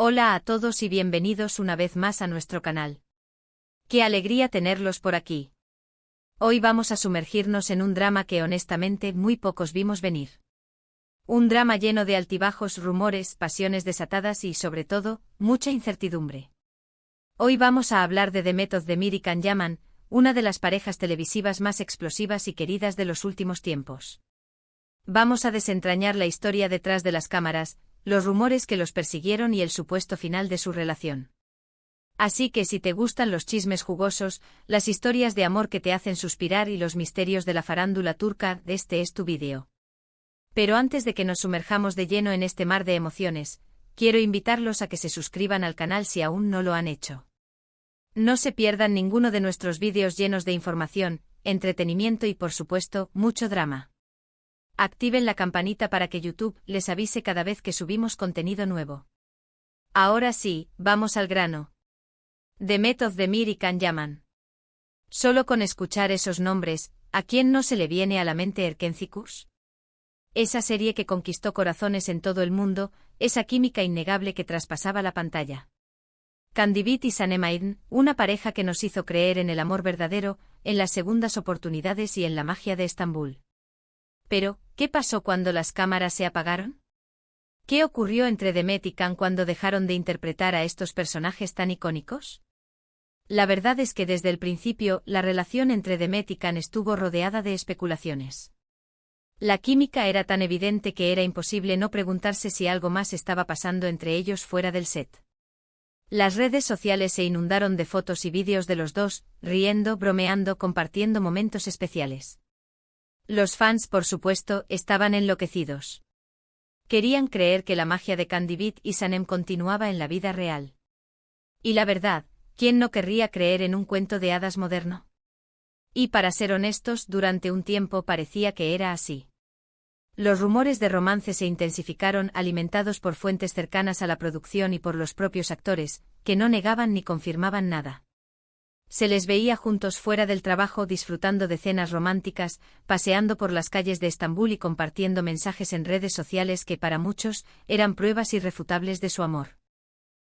Hola a todos y bienvenidos una vez más a nuestro canal. ¡Qué alegría tenerlos por aquí! Hoy vamos a sumergirnos en un drama que honestamente muy pocos vimos venir. Un drama lleno de altibajos, rumores, pasiones desatadas y, sobre todo, mucha incertidumbre. Hoy vamos a hablar de Demet Özdemir y Can Yaman, una de las parejas televisivas más explosivas y queridas de los últimos tiempos. Vamos a desentrañar la historia detrás de las cámaras, los rumores que los persiguieron y el supuesto final de su relación. Así que si te gustan los chismes jugosos, las historias de amor que te hacen suspirar y los misterios de la farándula turca, este es tu vídeo. Pero antes de que nos sumerjamos de lleno en este mar de emociones, quiero invitarlos a que se suscriban al canal si aún no lo han hecho. No se pierdan ninguno de nuestros vídeos llenos de información, entretenimiento y por supuesto, mucho drama. Activen la campanita para que YouTube les avise cada vez que subimos contenido nuevo. Ahora sí, vamos al grano. Demet Özdemir y Can Yaman. Solo con escuchar esos nombres, ¿a quién no se le viene a la mente Erkenci? Esa serie que conquistó corazones en todo el mundo, esa química innegable que traspasaba la pantalla. Kandibit y Sanem Aydin, una pareja que nos hizo creer en el amor verdadero, en las segundas oportunidades y en la magia de Estambul. Pero, ¿qué pasó cuando las cámaras se apagaron? ¿Qué ocurrió entre Demet y Can cuando dejaron de interpretar a estos personajes tan icónicos? La verdad es que desde el principio, la relación entre Demet y Can estuvo rodeada de especulaciones. La química era tan evidente que era imposible no preguntarse si algo más estaba pasando entre ellos fuera del set. Las redes sociales se inundaron de fotos y vídeos de los dos, riendo, bromeando, compartiendo momentos especiales. Los fans, por supuesto, estaban enloquecidos. Querían creer que la magia de Kandibit y Sanem continuaba en la vida real. Y la verdad, ¿quién no querría creer en un cuento de hadas moderno? Y para ser honestos, durante un tiempo parecía que era así. Los rumores de romance se intensificaron, alimentados por fuentes cercanas a la producción y por los propios actores, que no negaban ni confirmaban nada. Se les veía juntos fuera del trabajo disfrutando de cenas románticas, paseando por las calles de Estambul y compartiendo mensajes en redes sociales que para muchos eran pruebas irrefutables de su amor.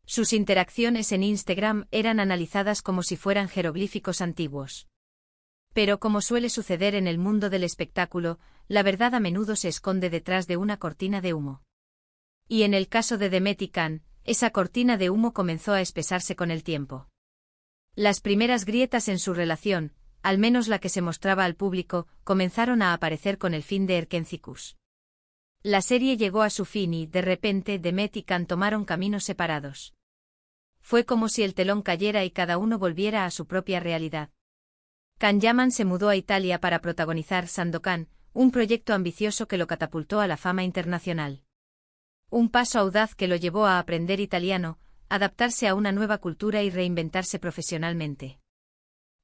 Sus interacciones en Instagram eran analizadas como si fueran jeroglíficos antiguos. Pero como suele suceder en el mundo del espectáculo, la verdad a menudo se esconde detrás de una cortina de humo. Y en el caso de Demet y Can, esa cortina de humo comenzó a espesarse con el tiempo. Las primeras grietas en su relación, al menos la que se mostraba al público, comenzaron a aparecer con el fin de Erkenci. La serie llegó a su fin y, de repente, Demet y Can tomaron caminos separados. Fue como si el telón cayera y cada uno volviera a su propia realidad. Can Yaman se mudó a Italia para protagonizar Sandokan, un proyecto ambicioso que lo catapultó a la fama internacional. Un paso audaz que lo llevó a aprender italiano, adaptarse a una nueva cultura y reinventarse profesionalmente.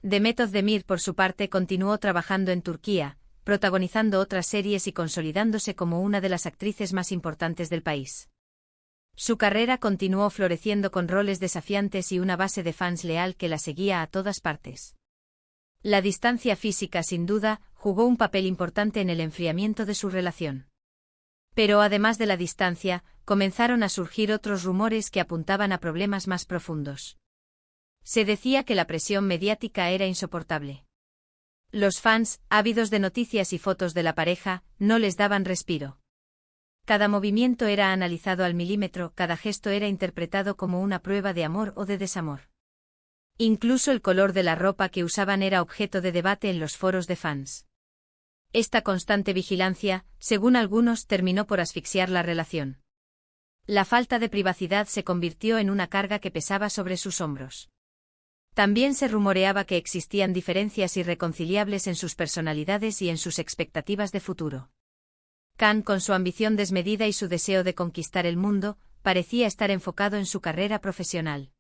Demet Özdemir, por su parte, continuó trabajando en Turquía, protagonizando otras series y consolidándose como una de las actrices más importantes del país. Su carrera continuó floreciendo con roles desafiantes y una base de fans leal que la seguía a todas partes. La distancia física, sin duda, jugó un papel importante en el enfriamiento de su relación. Pero además de la distancia, comenzaron a surgir otros rumores que apuntaban a problemas más profundos. Se decía que la presión mediática era insoportable. Los fans, ávidos de noticias y fotos de la pareja, no les daban respiro. Cada movimiento era analizado al milímetro, cada gesto era interpretado como una prueba de amor o de desamor. Incluso el color de la ropa que usaban era objeto de debate en los foros de fans. Esta constante vigilancia, según algunos, terminó por asfixiar la relación. La falta de privacidad se convirtió en una carga que pesaba sobre sus hombros. También se rumoreaba que existían diferencias irreconciliables en sus personalidades y en sus expectativas de futuro. Can, con su ambición desmedida y su deseo de conquistar el mundo, parecía estar enfocado en su carrera profesional.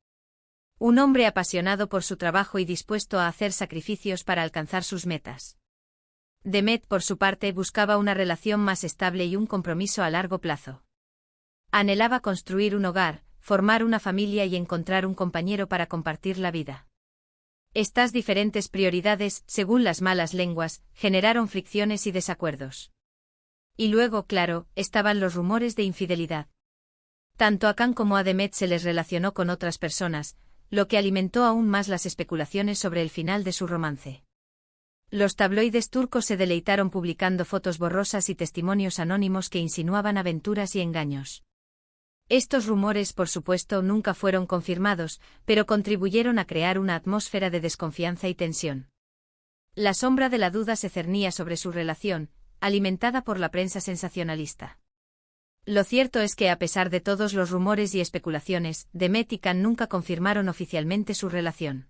Un hombre apasionado por su trabajo y dispuesto a hacer sacrificios para alcanzar sus metas. Demet, por su parte, buscaba una relación más estable y un compromiso a largo plazo. Anhelaba construir un hogar, formar una familia y encontrar un compañero para compartir la vida. Estas diferentes prioridades, según las malas lenguas, generaron fricciones y desacuerdos. Y luego, claro, estaban los rumores de infidelidad. Tanto a Khan como a Demet se les relacionó con otras personas, lo que alimentó aún más las especulaciones sobre el final de su romance. Los tabloides turcos se deleitaron publicando fotos borrosas y testimonios anónimos que insinuaban aventuras y engaños. Estos rumores, por supuesto, nunca fueron confirmados, pero contribuyeron a crear una atmósfera de desconfianza y tensión. La sombra de la duda se cernía sobre su relación, alimentada por la prensa sensacionalista. Lo cierto es que a pesar de todos los rumores y especulaciones, Demet y Khan nunca confirmaron oficialmente su relación.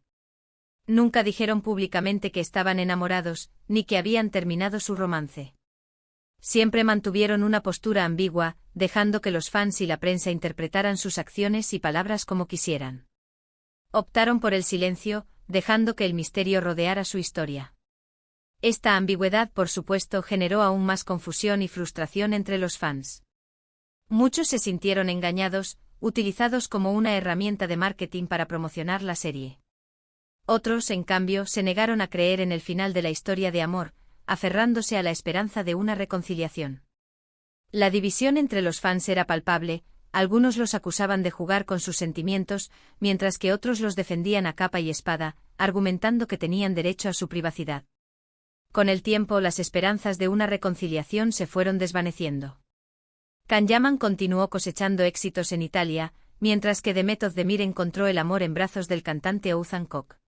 Nunca dijeron públicamente que estaban enamorados, ni que habían terminado su romance. Siempre mantuvieron una postura ambigua, dejando que los fans y la prensa interpretaran sus acciones y palabras como quisieran. Optaron por el silencio, dejando que el misterio rodeara su historia. Esta ambigüedad, por supuesto, generó aún más confusión y frustración entre los fans. Muchos se sintieron engañados, utilizados como una herramienta de marketing para promocionar la serie. Otros, en cambio, se negaron a creer en el final de la historia de amor, aferrándose a la esperanza de una reconciliación. La división entre los fans era palpable, algunos los acusaban de jugar con sus sentimientos, mientras que otros los defendían a capa y espada, argumentando que tenían derecho a su privacidad. Con el tiempo, las esperanzas de una reconciliación se fueron desvaneciendo. Can Yaman continuó cosechando éxitos en Italia, mientras que Demet Özdemir encontró el amor en brazos del cantante Oğuzhan Koç.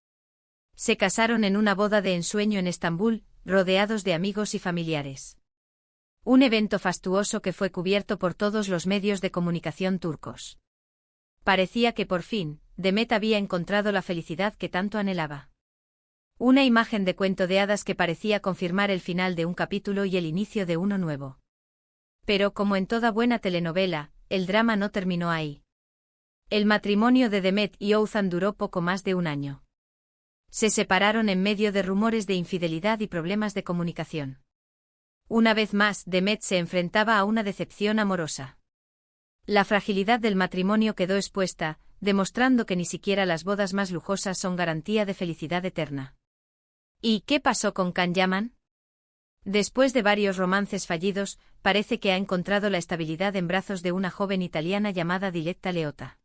Se casaron en una boda de ensueño en Estambul, rodeados de amigos y familiares. Un evento fastuoso que fue cubierto por todos los medios de comunicación turcos. Parecía que por fin, Demet había encontrado la felicidad que tanto anhelaba. Una imagen de cuento de hadas que parecía confirmar el final de un capítulo y el inicio de uno nuevo. Pero como en toda buena telenovela, el drama no terminó ahí. El matrimonio de Demet y Oğuzhan duró poco más de un año. Se separaron en medio de rumores de infidelidad y problemas de comunicación. Una vez más, Demet se enfrentaba a una decepción amorosa. La fragilidad del matrimonio quedó expuesta, demostrando que ni siquiera las bodas más lujosas son garantía de felicidad eterna. ¿Y qué pasó con Can Yaman? Después de varios romances fallidos, parece que ha encontrado la estabilidad en brazos de una joven italiana llamada Diletta Leotta.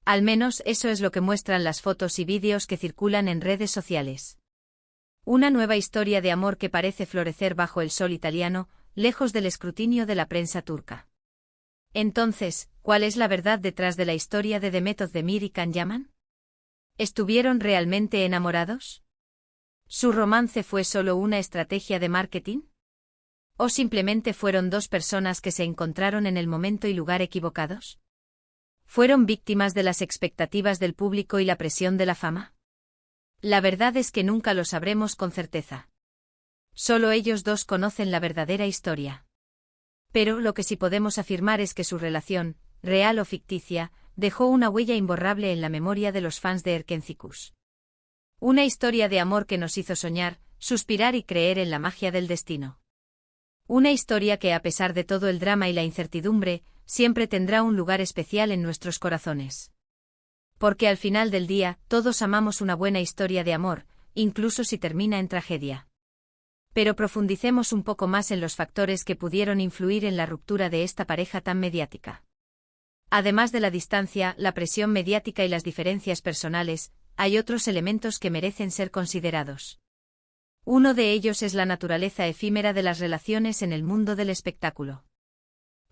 Al menos eso es lo que muestran las fotos y vídeos que circulan en redes sociales. Una nueva historia de amor que parece florecer bajo el sol italiano, lejos del escrutinio de la prensa turca. Entonces, ¿cuál es la verdad detrás de la historia de Demet Özdemir y Can Yaman? ¿Estuvieron realmente enamorados? ¿Su romance fue solo una estrategia de marketing? ¿O simplemente fueron dos personas que se encontraron en el momento y lugar equivocados? ¿Fueron víctimas de las expectativas del público y la presión de la fama? La verdad es que nunca lo sabremos con certeza. Solo ellos dos conocen la verdadera historia. Pero lo que sí podemos afirmar es que su relación, real o ficticia, dejó una huella imborrable en la memoria de los fans de Erkencikus. Una historia de amor que nos hizo soñar, suspirar y creer en la magia del destino. Una historia que, a pesar de todo el drama y la incertidumbre, siempre tendrá un lugar especial en nuestros corazones. Porque al final del día, todos amamos una buena historia de amor, incluso si termina en tragedia. Pero profundicemos un poco más en los factores que pudieron influir en la ruptura de esta pareja tan mediática. Además de la distancia, la presión mediática y las diferencias personales, hay otros elementos que merecen ser considerados. Uno de ellos es la naturaleza efímera de las relaciones en el mundo del espectáculo.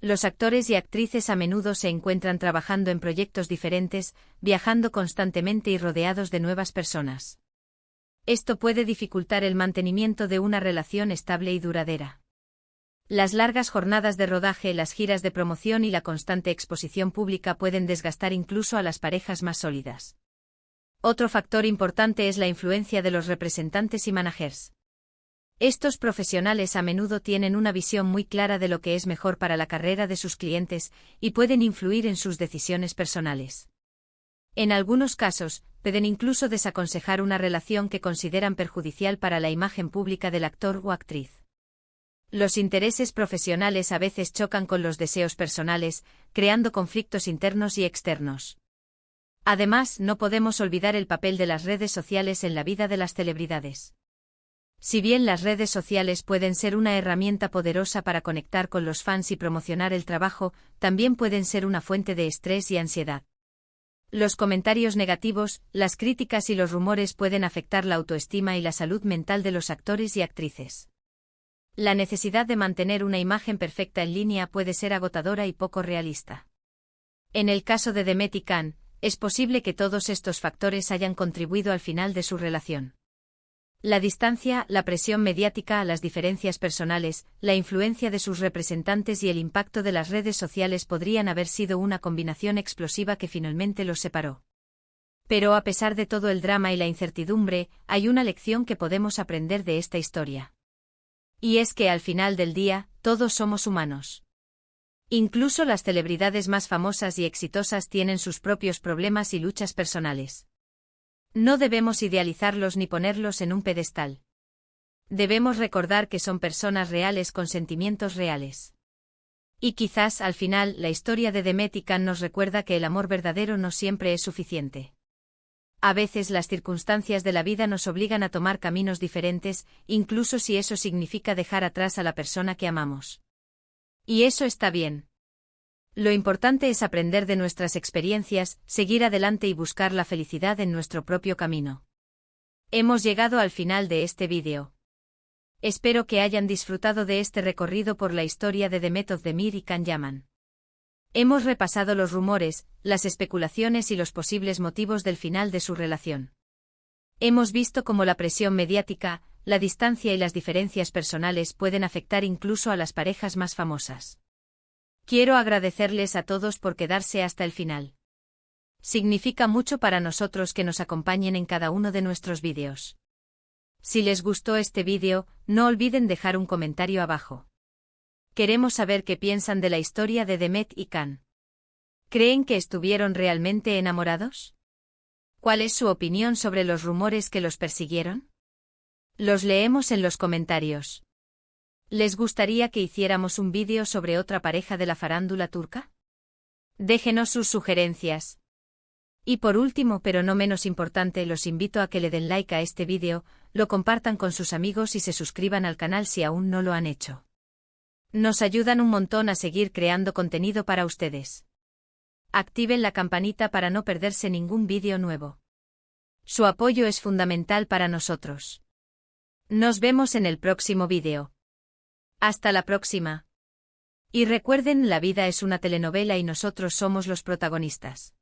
Los actores y actrices a menudo se encuentran trabajando en proyectos diferentes, viajando constantemente y rodeados de nuevas personas. Esto puede dificultar el mantenimiento de una relación estable y duradera. Las largas jornadas de rodaje, las giras de promoción y la constante exposición pública pueden desgastar incluso a las parejas más sólidas. Otro factor importante es la influencia de los representantes y managers. Estos profesionales a menudo tienen una visión muy clara de lo que es mejor para la carrera de sus clientes y pueden influir en sus decisiones personales. En algunos casos, pueden incluso desaconsejar una relación que consideran perjudicial para la imagen pública del actor o actriz. Los intereses profesionales a veces chocan con los deseos personales, creando conflictos internos y externos. Además, no podemos olvidar el papel de las redes sociales en la vida de las celebridades. Si bien las redes sociales pueden ser una herramienta poderosa para conectar con los fans y promocionar el trabajo, también pueden ser una fuente de estrés y ansiedad. Los comentarios negativos, las críticas y los rumores pueden afectar la autoestima y la salud mental de los actores y actrices. La necesidad de mantener una imagen perfecta en línea puede ser agotadora y poco realista. En el caso de Demet y Can, es posible que todos estos factores hayan contribuido al final de su relación. La distancia, la presión mediática, las diferencias personales, la influencia de sus representantes y el impacto de las redes sociales podrían haber sido una combinación explosiva que finalmente los separó. Pero a pesar de todo el drama y la incertidumbre, hay una lección que podemos aprender de esta historia. Y es que al final del día, todos somos humanos. Incluso las celebridades más famosas y exitosas tienen sus propios problemas y luchas personales. No debemos idealizarlos ni ponerlos en un pedestal. Debemos recordar que son personas reales con sentimientos reales. Y quizás al final la historia de Demet y Can nos recuerda que el amor verdadero no siempre es suficiente. A veces las circunstancias de la vida nos obligan a tomar caminos diferentes, incluso si eso significa dejar atrás a la persona que amamos. Y eso está bien. Lo importante es aprender de nuestras experiencias, seguir adelante y buscar la felicidad en nuestro propio camino. Hemos llegado al final de este vídeo. Espero que hayan disfrutado de este recorrido por la historia de Demet Özdemir y Can Yaman. Hemos repasado los rumores, las especulaciones y los posibles motivos del final de su relación. Hemos visto cómo la presión mediática, la distancia y las diferencias personales pueden afectar incluso a las parejas más famosas. Quiero agradecerles a todos por quedarse hasta el final. Significa mucho para nosotros que nos acompañen en cada uno de nuestros vídeos. Si les gustó este vídeo, no olviden dejar un comentario abajo. Queremos saber qué piensan de la historia de Demet y Can. ¿Creen que estuvieron realmente enamorados? ¿Cuál es su opinión sobre los rumores que los persiguieron? Los leemos en los comentarios. ¿Les gustaría que hiciéramos un vídeo sobre otra pareja de la farándula turca? Déjenos sus sugerencias. Y por último, pero no menos importante, los invito a que le den like a este vídeo, lo compartan con sus amigos y se suscriban al canal si aún no lo han hecho. Nos ayudan un montón a seguir creando contenido para ustedes. Activen la campanita para no perderse ningún vídeo nuevo. Su apoyo es fundamental para nosotros. Nos vemos en el próximo vídeo. Hasta la próxima. Y recuerden, la vida es una telenovela y nosotros somos los protagonistas.